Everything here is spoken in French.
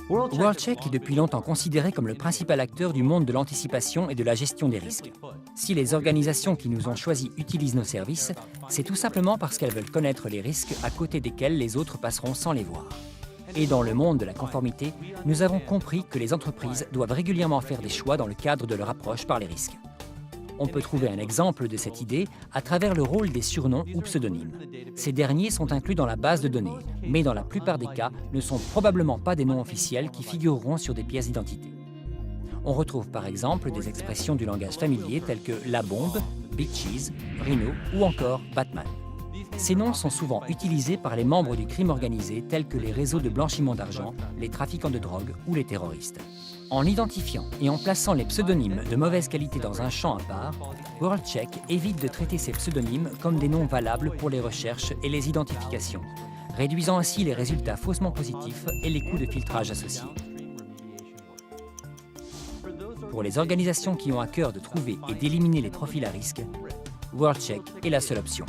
WorldCheck est depuis longtemps considéré comme le principal acteur du monde de l'anticipation et de la gestion des risques. Si les organisations qui nous ont choisis utilisent nos services, c'est tout simplement parce qu'elles veulent connaître les risques à côté desquels les autres passeront sans les voir. Et dans le monde de la conformité, nous avons compris que les entreprises doivent régulièrement faire des choix dans le cadre de leur approche par les risques. On peut trouver un exemple de cette idée à travers le rôle des surnoms ou pseudonymes. Ces derniers sont inclus dans la base de données, mais dans la plupart des cas, ne sont probablement pas des noms officiels qui figureront sur des pièces d'identité. On retrouve par exemple des expressions du langage familier telles que la bombe, Big Cheese, Rhino ou encore Batman. Ces noms sont souvent utilisés par les membres du crime organisé tels que les réseaux de blanchiment d'argent, les trafiquants de drogue ou les terroristes. En identifiant et en plaçant les pseudonymes de mauvaise qualité dans un champ à part, WorldCheck évite de traiter ces pseudonymes comme des noms valables pour les recherches et les identifications, réduisant ainsi les résultats faussement positifs et les coûts de filtrage associés. Pour les organisations qui ont à cœur de trouver et d'éliminer les profils à risque, WorldCheck est la seule option.